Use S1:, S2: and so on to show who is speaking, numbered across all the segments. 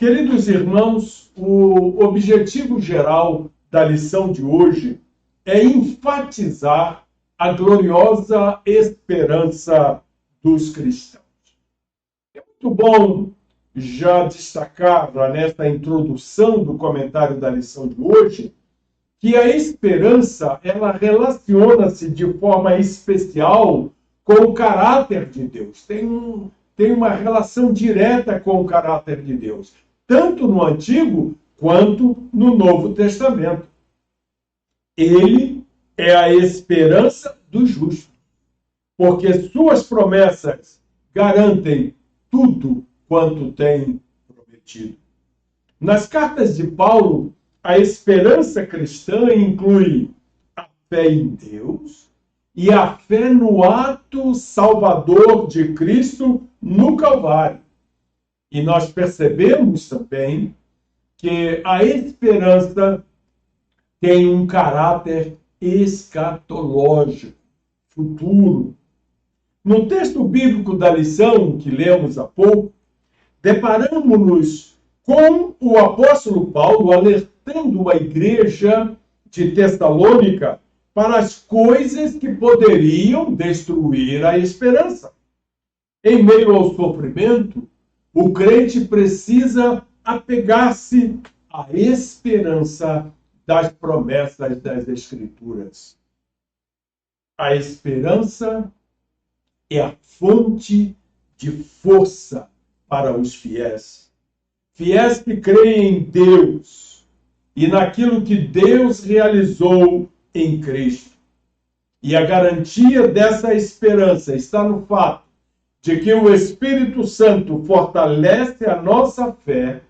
S1: Queridos irmãos, o objetivo geral da lição de hoje é enfatizar a gloriosa esperança dos cristãos. É muito bom já destacar nesta introdução do comentário da lição de hoje que a esperança ela relaciona-se de forma especial com o caráter de Deus. Tem uma relação direta com o caráter de Deus, tanto no Antigo quanto no Novo Testamento. Ele é a esperança do justo, porque suas promessas garantem tudo quanto tem prometido. Nas cartas de Paulo, a esperança cristã inclui a fé em Deus e a fé no ato salvador de Cristo no Calvário. E nós percebemos também que a esperança tem um caráter escatológico, futuro. No texto bíblico da lição que lemos há pouco, deparamos-nos com o apóstolo Paulo alertando a igreja de Tessalônica para as coisas que poderiam destruir a esperança. Em meio ao sofrimento, o crente precisa apegar-se à esperança das promessas das Escrituras. A esperança é a fonte de força para os fiéis. Fiéis que creem em Deus e naquilo que Deus realizou em Cristo. E a garantia dessa esperança está no fato de que o Espírito Santo fortalece a nossa fé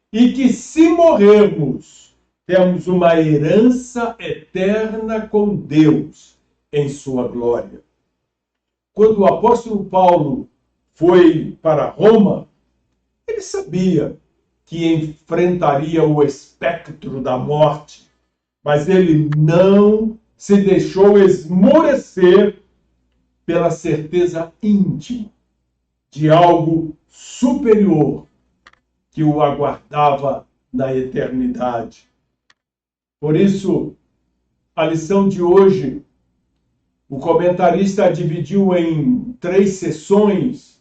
S1: e que, se morrermos, temos uma herança eterna com Deus em sua glória. Quando o apóstolo Paulo foi para Roma, ele sabia que enfrentaria o espectro da morte, mas ele não se deixou esmorecer pela certeza íntima de algo superior que o aguardava na eternidade. Por isso, a lição de hoje, o comentarista a dividiu em 3 sessões,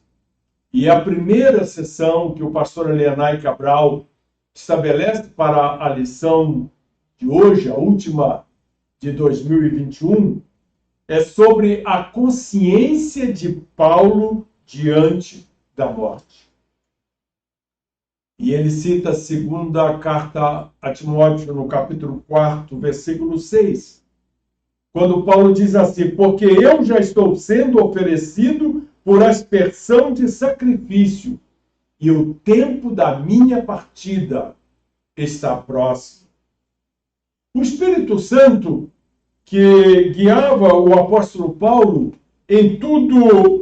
S1: e a primeira sessão que o pastor Elianai Cabral estabelece para a lição de hoje, a última de 2021, é sobre a consciência de Paulo diante da morte. E ele cita a segunda carta a Timóteo, no capítulo 4, versículo 6, quando Paulo diz assim: porque eu já estou sendo oferecido por aspersão de sacrifício, e o tempo da minha partida está próximo. O Espírito Santo, que guiava o apóstolo Paulo em tudo,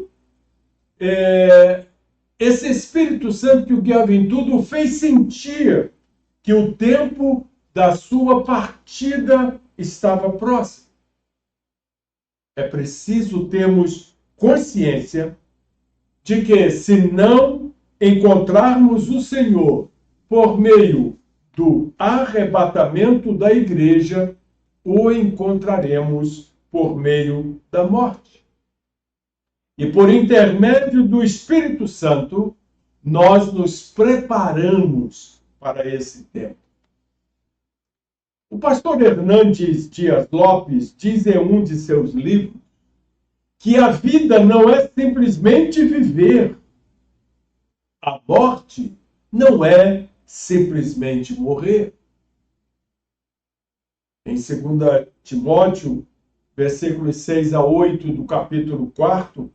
S1: esse Espírito Santo que o guiava em tudo, o fez sentir que o tempo da sua partida estava próximo. É preciso termos consciência de que, se não encontrarmos o Senhor por meio do arrebatamento da igreja, o encontraremos por meio da morte. E por intermédio do Espírito Santo, nós nos preparamos para esse tempo. O pastor Hernandes Dias Lopes diz em um de seus livros que a vida não é simplesmente viver. A morte não é simplesmente morrer. Em 2 Timóteo, versículos 6 a 8 do capítulo 4,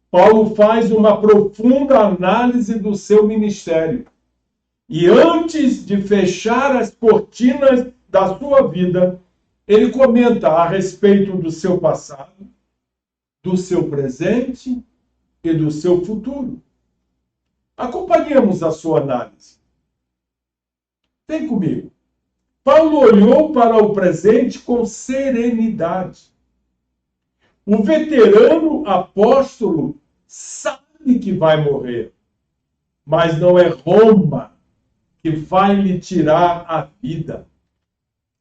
S1: Paulo faz uma profunda análise do seu ministério. E antes de fechar as cortinas da sua vida, ele comenta a respeito do seu passado, do seu presente e do seu futuro. Acompanhemos a sua análise. Vem comigo. Paulo olhou para o presente com serenidade. O veterano apóstolo sabe que vai morrer, mas não é Roma que vai lhe tirar a vida.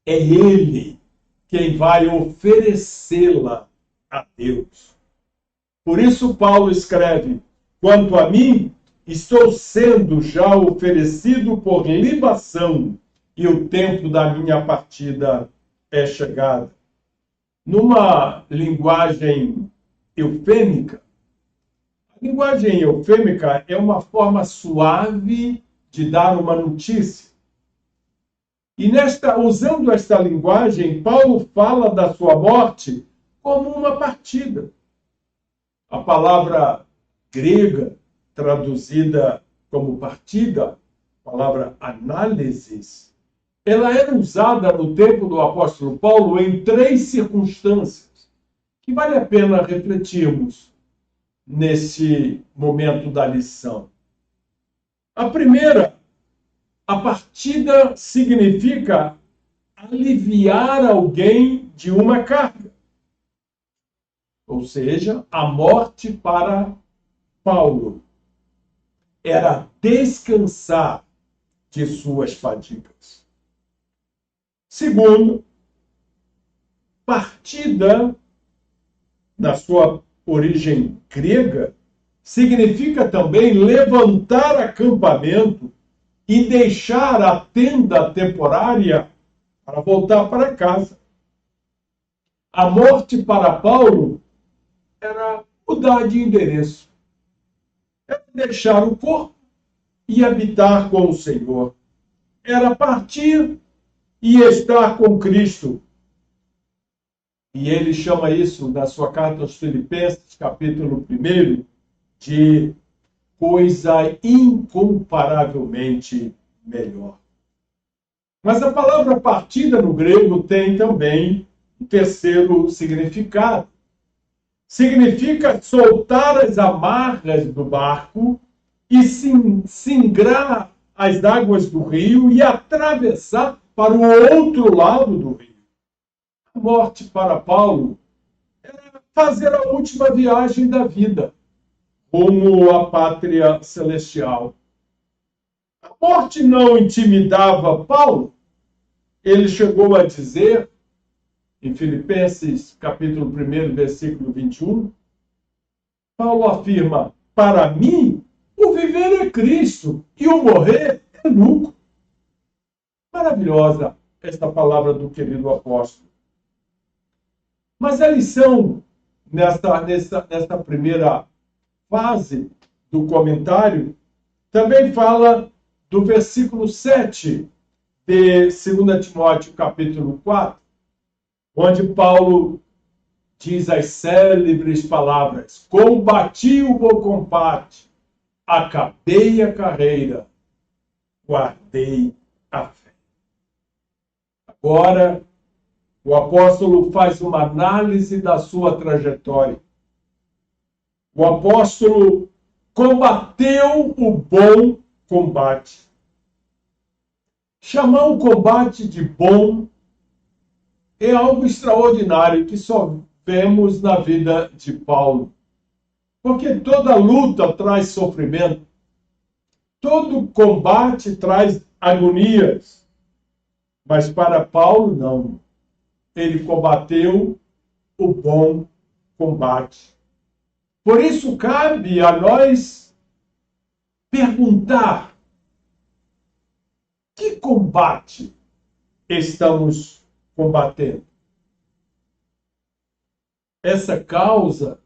S1: É Ele quem vai oferecê-la a Deus. Por isso Paulo escreve: quanto a mim, estou sendo já oferecido por libação, e o tempo da minha partida é chegado. Numa linguagem eufêmica, a linguagem eufêmica é uma forma suave de dar uma notícia. E usando esta linguagem, Paulo fala da sua morte como uma partida. A palavra grega traduzida como partida, a palavra análisis, ela era usada no tempo do apóstolo Paulo em 3 circunstâncias que vale a pena refletirmos nesse momento da lição. A primeira, a partida significa aliviar alguém de uma carga. Ou seja, a morte para Paulo era descansar de suas fadigas. Segundo, partida, na sua origem grega, significa também levantar acampamento e deixar a tenda temporária para voltar para casa. A morte para Paulo era mudar de endereço. Era deixar o corpo e habitar com o Senhor. Era partir e estar com Cristo. E ele chama isso, na sua carta aos Filipenses, capítulo 1, de coisa incomparavelmente melhor. Mas a palavra partida no grego tem também um terceiro significado. Significa soltar as amarras do barco e singrar as águas do rio e atravessar para o outro lado do rio. A morte para Paulo era fazer a última viagem da vida, rumo à pátria celestial. A morte não intimidava Paulo. Ele chegou a dizer, em Filipenses, capítulo 1, versículo 21, Paulo afirma: para mim, o viver é Cristo e o morrer é lucro. Maravilhosa esta palavra do querido apóstolo. Mas a lição nesta primeira fase do comentário também fala do versículo 7 de 2 Timóteo, capítulo 4, onde Paulo diz as célebres palavras: combati o bom combate, acabei a carreira, guardei a fé. Agora, o apóstolo faz uma análise da sua trajetória. O apóstolo combateu o bom combate. Chamar o combate de bom é algo extraordinário que só vemos na vida de Paulo. Porque toda luta traz sofrimento. Todo combate traz agonias. Mas para Paulo, não. Ele combateu o bom combate. Por isso, cabe a nós perguntar: que combate estamos combatendo? Essa causa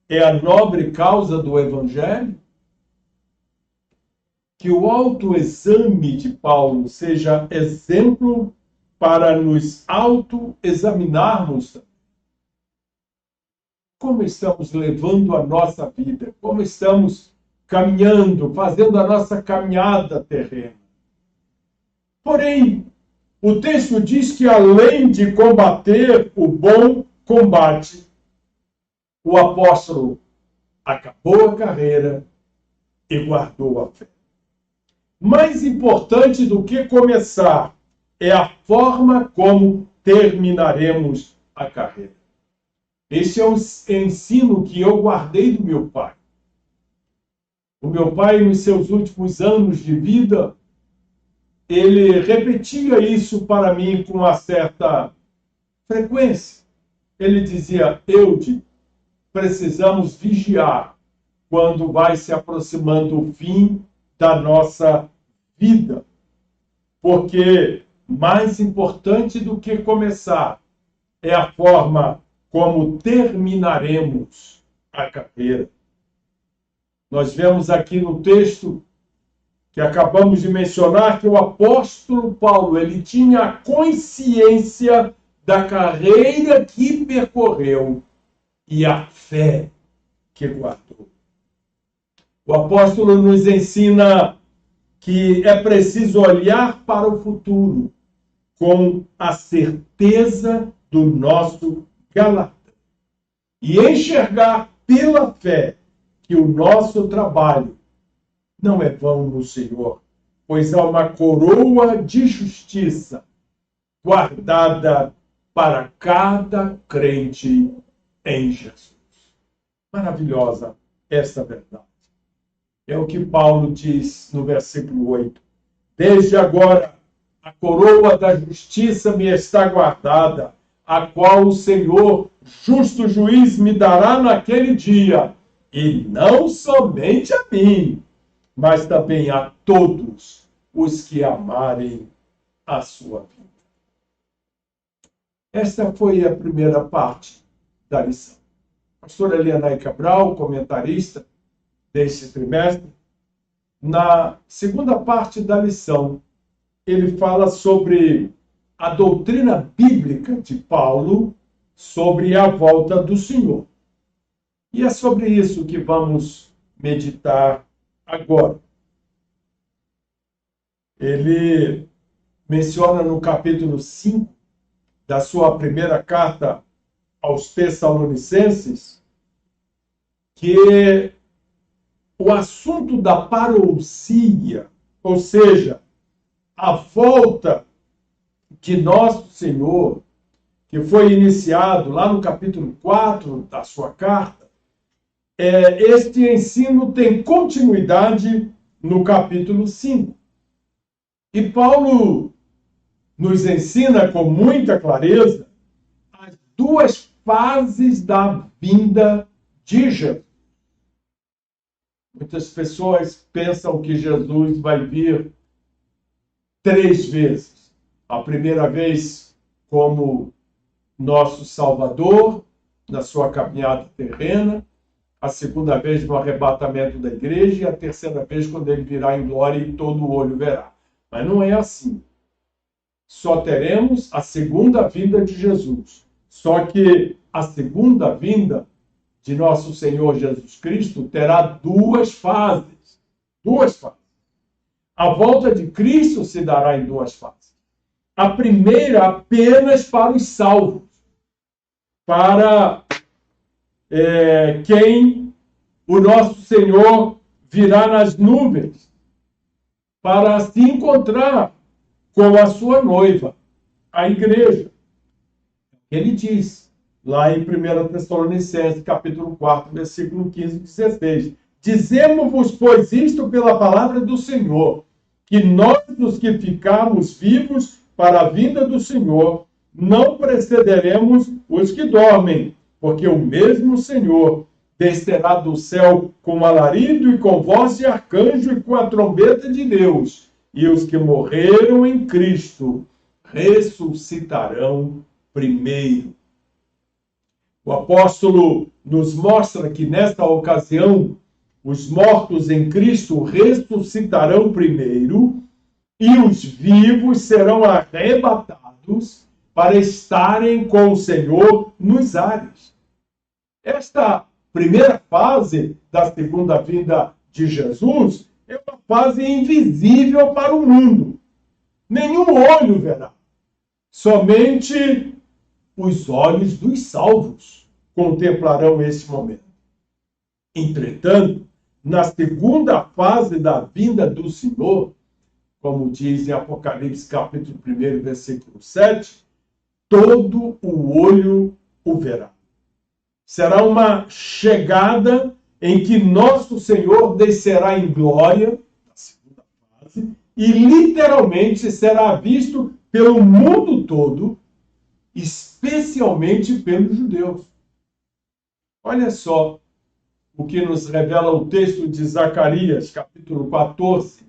S1: é a nobre causa do Evangelho? Que o autoexame de Paulo seja exemplo para nos autoexaminarmos. Como estamos levando a nossa vida? Como estamos caminhando, fazendo a nossa caminhada terrena? Porém, o texto diz que além de combater o bom combate, o apóstolo acabou a carreira e guardou a fé. Mais importante do que começar é a forma como terminaremos a carreira. Esse é um ensino que eu guardei do meu pai. O meu pai, nos seus últimos anos de vida, ele repetia isso para mim com uma certa frequência. Ele dizia: Eude, precisamos vigiar quando vai se aproximando o fim da nossa vida. Porque mais importante do que começar é a forma como terminaremos a carreira. Nós vemos aqui no texto que acabamos de mencionar que o apóstolo Paulo, ele tinha consciência da carreira que percorreu e a fé que guardou. O apóstolo nos ensina que é preciso olhar para o futuro com a certeza do nosso galardão e enxergar pela fé que o nosso trabalho não é vão no Senhor, pois há uma coroa de justiça guardada para cada crente em Jesus. Maravilhosa esta verdade. É o que Paulo diz no versículo 8. Desde agora, a coroa da justiça me está guardada, a qual o Senhor, justo juiz, me dará naquele dia, e não somente a mim, mas também a todos os que amarem a sua vida. Esta foi a primeira parte da lição. Pastor Elianai Cabral, comentarista deste trimestre, na segunda parte da lição, ele fala sobre a doutrina bíblica de Paulo sobre a volta do Senhor. E é sobre isso que vamos meditar agora. Ele menciona no capítulo 5 da sua primeira carta aos Tessalonicenses que o assunto da parousia, ou seja, a volta de nosso Senhor, que foi iniciado lá no capítulo 4 da sua carta, este ensino tem continuidade no capítulo 5. E Paulo nos ensina com muita clareza as duas fases da vinda de Jesus. Muitas pessoas pensam que Jesus vai vir 3 vezes. A primeira vez como nosso Salvador, na sua caminhada terrena. A segunda vez no arrebatamento da igreja. E a terceira vez quando ele virá em glória e todo olho verá. Mas não é assim. Só teremos a segunda vinda de Jesus. Só que a segunda vinda de nosso Senhor Jesus Cristo terá 2 fases. 2 fases. A volta de Cristo se dará em 2 fases. A primeira apenas para os salvos. Para quem o nosso Senhor virá nas nuvens. Para se encontrar com a sua noiva, a igreja. Ele diz, lá em 1 Tessalonicenses, capítulo 4, versículo 15 e 16. Dizemos-vos, pois, isto pela palavra do Senhor, que nós, os que ficarmos vivos para a vinda do Senhor, não precederemos os que dormem, porque o mesmo Senhor descerá do céu com alarido e com voz de arcanjo e com a trombeta de Deus, e os que morreram em Cristo ressuscitarão primeiro. O apóstolo nos mostra que nesta ocasião os mortos em Cristo ressuscitarão primeiro e os vivos serão arrebatados para estarem com o Senhor nos ares. Esta primeira fase da segunda vinda de Jesus é uma fase invisível para o mundo. Nenhum olho verá. Somente os olhos dos salvos contemplarão esse momento. Entretanto, na segunda fase da vinda do Senhor, como diz em Apocalipse capítulo 1, versículo 7, todo o olho o verá. Será uma chegada em que nosso Senhor descerá em glória, na segunda fase, e literalmente será visto pelo mundo todo, especialmente pelos judeus. Olha só o que nos revela o texto de Zacarias, capítulo 14,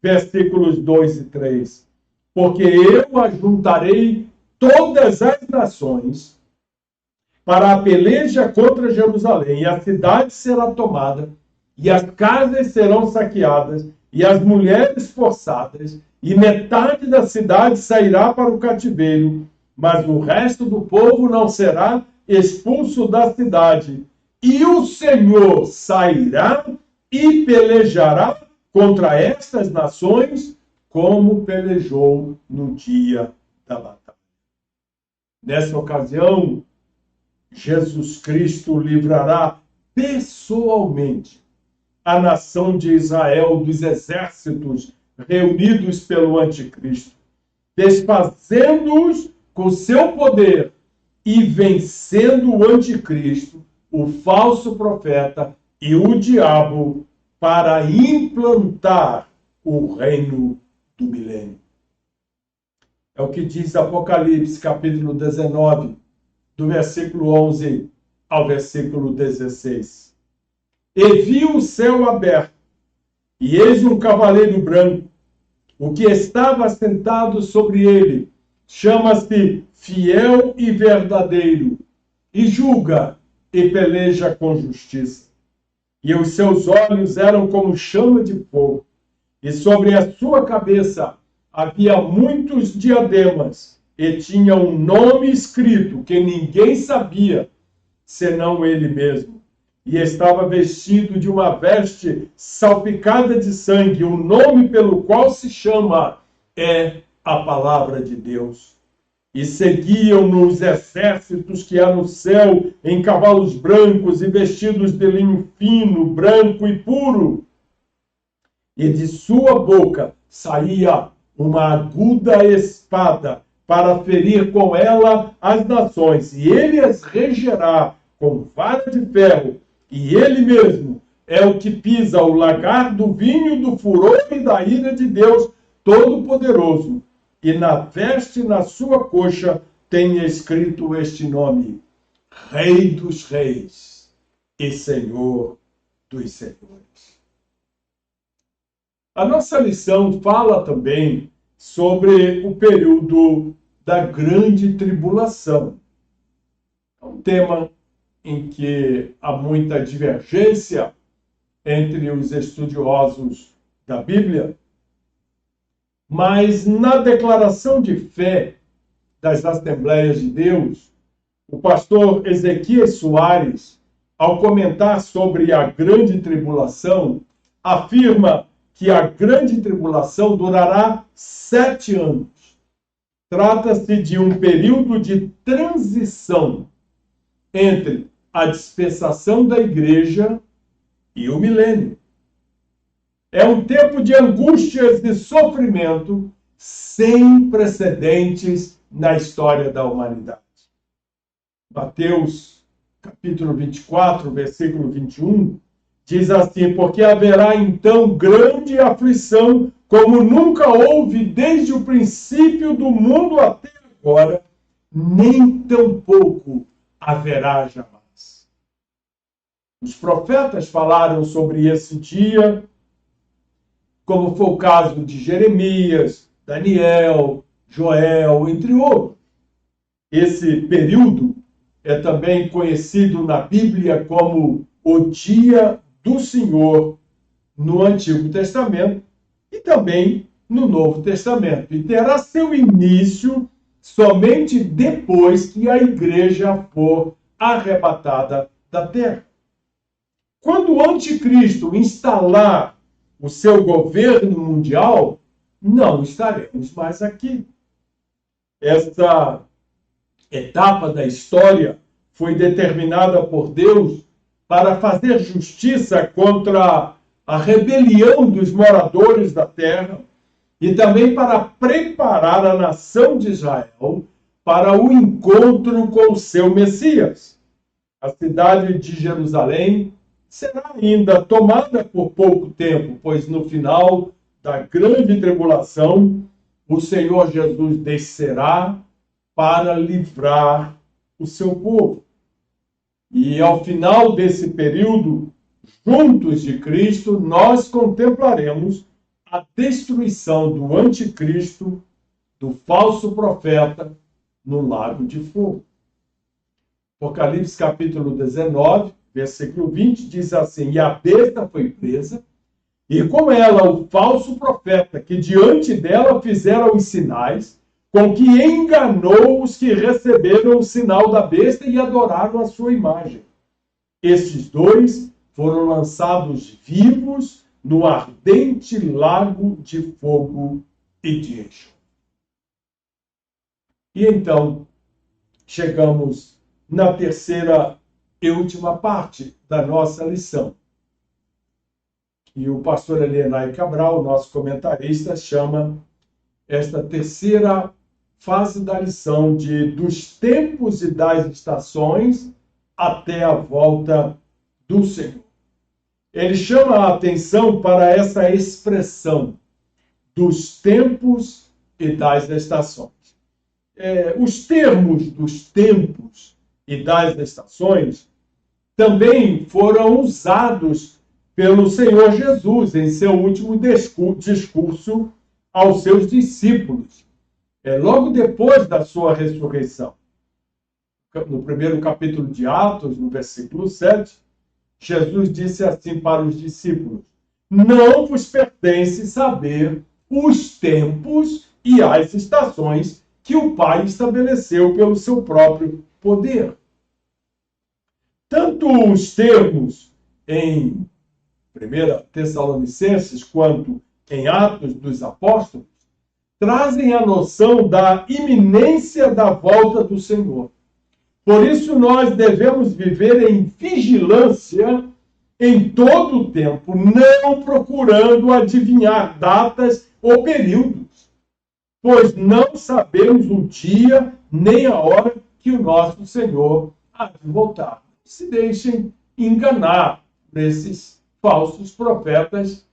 S1: versículos 2 e 3. Porque eu ajuntarei todas as nações para a peleja contra Jerusalém, e a cidade será tomada, e as casas serão saqueadas, e as mulheres forçadas, e metade da cidade sairá para o cativeiro, mas o resto do povo não será expulso da cidade. E o Senhor sairá e pelejará contra estas nações, como pelejou no dia da batalha. Nessa ocasião, Jesus Cristo livrará pessoalmente a nação de Israel dos exércitos reunidos pelo anticristo, desfazendo-os com seu poder e vencendo o anticristo, o falso profeta e o diabo para implantar o reino do milênio. É o que diz Apocalipse, capítulo 19, do versículo 11 ao versículo 16. E vi o céu aberto, e eis um cavaleiro branco. O que estava sentado sobre ele chama-se Fiel e Verdadeiro, e julga e peleja com justiça. E os seus olhos eram como chama de fogo, e sobre a sua cabeça havia muitos diademas, e tinha um nome escrito que ninguém sabia, senão ele mesmo. E estava vestido de uma veste salpicada de sangue. O nome pelo qual se chama é a Palavra de Deus. E seguiam-no os exércitos que há no céu em cavalos brancos e vestidos de linho fino, branco e puro. E de sua boca saía uma aguda espada para ferir com ela as nações. E ele as regerá com vara de ferro. E ele mesmo é o que pisa o lagar do vinho do furor e da ira de Deus Todo-Poderoso. E na veste, na sua coxa, tem escrito este nome: Rei dos Reis e Senhor dos Senhores. A nossa lição fala também sobre o período da grande tribulação. É um tema em que há muita divergência entre os estudiosos da Bíblia, mas na declaração de fé das Assembleias de Deus, o pastor Ezequias Soares, ao comentar sobre a grande tribulação, afirma que a grande tribulação durará 7 anos. Trata-se de um período de transição entre a dispensação da igreja e o milênio. É um tempo de angústias e sofrimento sem precedentes na história da humanidade. Mateus, capítulo 24, versículo 21, diz assim: porque haverá então grande aflição, como nunca houve desde o princípio do mundo até agora, nem tampouco haverá jamais. Os profetas falaram sobre esse dia, como foi o caso de Jeremias, Daniel, Joel, entre outros. Esse período é também conhecido na Bíblia como o Dia do Senhor no Antigo Testamento e também no Novo Testamento. E terá seu início somente depois que a igreja for arrebatada da terra. Quando o anticristo instalar o seu governo mundial, não estaremos mais aqui. Essa etapa da história foi determinada por Deus para fazer justiça contra a rebelião dos moradores da terra e também para preparar a nação de Israel para o encontro com o seu Messias. A cidade de Jerusalém será ainda tomada por pouco tempo, pois no final da grande tribulação, o Senhor Jesus descerá para livrar o seu povo. E ao final desse período, juntos de Cristo, nós contemplaremos a destruição do anticristo, do falso profeta, no lago de fogo. Apocalipse capítulo 19, versículo 20, diz assim: e a besta foi presa, e com ela o falso profeta, que diante dela fizeram os sinais, com que enganou os que receberam o sinal da besta e adoraram a sua imagem. Estes dois foram lançados vivos no ardente lago de fogo e de enxofre. E então, chegamos na terceira e última parte da nossa lição. E o pastor Elienay Cabral, nosso comentarista, chama esta terceira fase da lição dos tempos e das estações até a volta do Senhor. Ele chama a atenção para essa expressão dos tempos e das estações. Os termos dos tempos e das estações também foram usados pelo Senhor Jesus em seu último discurso aos seus discípulos, logo depois da sua ressurreição. No primeiro capítulo de Atos, no versículo 7, Jesus disse assim para os discípulos: não vos pertence saber os tempos e as estações que o Pai estabeleceu pelo seu próprio poder. Tanto os termos em 1 Tessalonicenses quanto em Atos dos Apóstolos trazem a noção da iminência da volta do Senhor. Por isso nós devemos viver em vigilância em todo o tempo, não procurando adivinhar datas ou períodos, pois não sabemos o dia nem a hora que o nosso Senhor há de voltar. Se deixem enganar nesses falsos profetas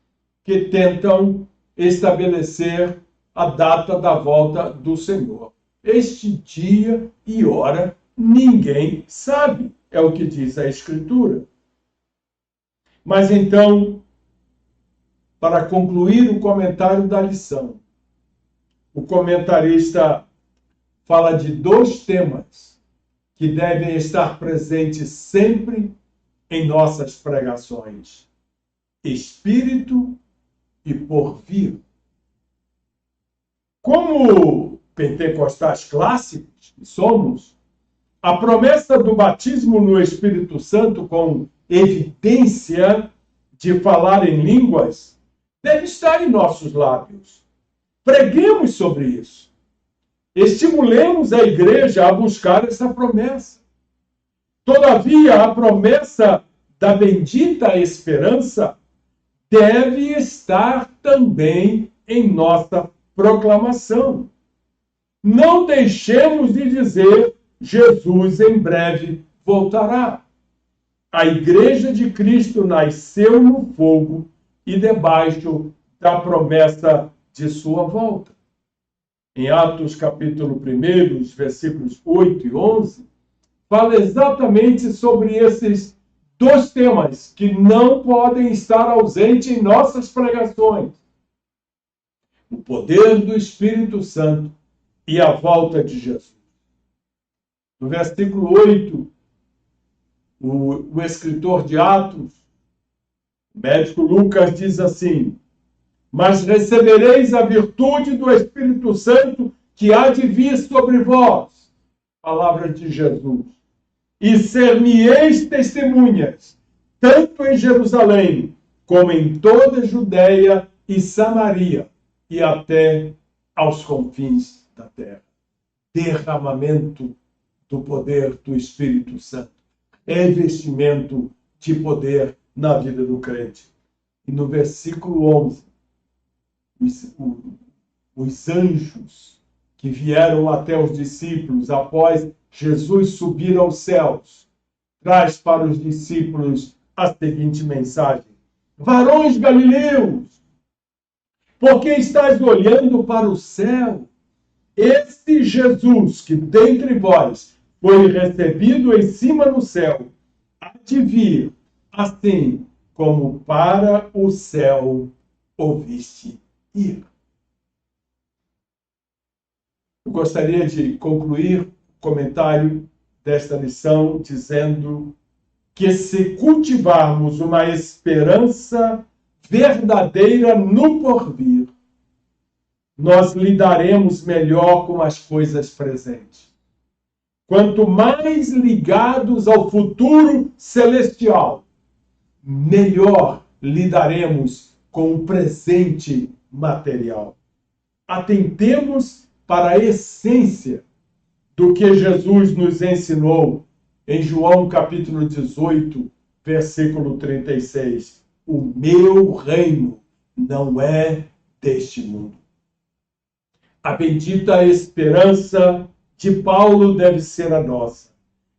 S1: que tentam estabelecer a data da volta do Senhor. Este dia e hora ninguém sabe, é o que diz a Escritura. Mas então, para concluir o comentário da lição, o comentarista fala de dois temas que devem estar presentes sempre em nossas pregações: espírito e porvir. Como pentecostais clássicos que somos, a promessa do batismo no Espírito Santo com evidência de falar em línguas deve estar em nossos lábios. Preguemos sobre isso. Estimulemos a igreja a buscar essa promessa. Todavia, a promessa da bendita esperança deve estar também em nossa proclamação. Não deixemos de dizer: Jesus em breve voltará. A igreja de Cristo nasceu no fogo e debaixo da promessa de sua volta. Em Atos capítulo 1, versículos 8 e 11, fala exatamente sobre esses dois temas que não podem estar ausentes em nossas pregações: o poder do Espírito Santo e a volta de Jesus. No versículo 8, o escritor de Atos, o médico Lucas, diz assim: mas recebereis a virtude do Espírito Santo que há de vir sobre vós, palavra de Jesus, e ser-me-eis testemunhas, tanto em Jerusalém, como em toda a Judeia e Samaria, e até aos confins da terra. Derramamento do poder do Espírito Santo, revestimento de poder na vida do crente. E no versículo 11, os anjos que vieram até os discípulos após Jesus subir aos céus, traz para os discípulos a seguinte mensagem: varões galileus, porque estás olhando para o céu. Este Jesus que dentre vós foi recebido em cima no céu, há de vir, assim como para o céu ouviste ir. Eu gostaria de concluir o comentário desta lição dizendo que se cultivarmos uma esperança verdadeira no porvir, nós lidaremos melhor com as coisas presentes. Quanto mais ligados ao futuro celestial, melhor lidaremos com o presente material. Atentemos para a essência do que Jesus nos ensinou em João capítulo 18, versículo 36. O meu reino não é deste mundo. A bendita esperança de Paulo deve ser a nossa.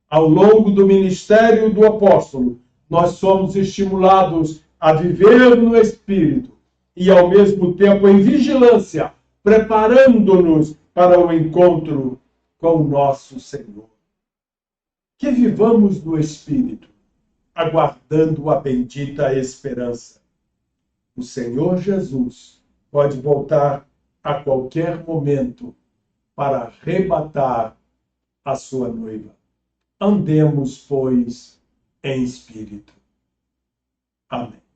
S1: Ao longo do ministério do apóstolo, nós somos estimulados a viver no Espírito e, ao mesmo tempo, em vigilância, preparando-nos para o encontro com o nosso Senhor. Que vivamos no Espírito, aguardando a bendita esperança. O Senhor Jesus pode voltar a qualquer momento para arrebatar a sua noiva. Andemos, pois, em espírito. Amém.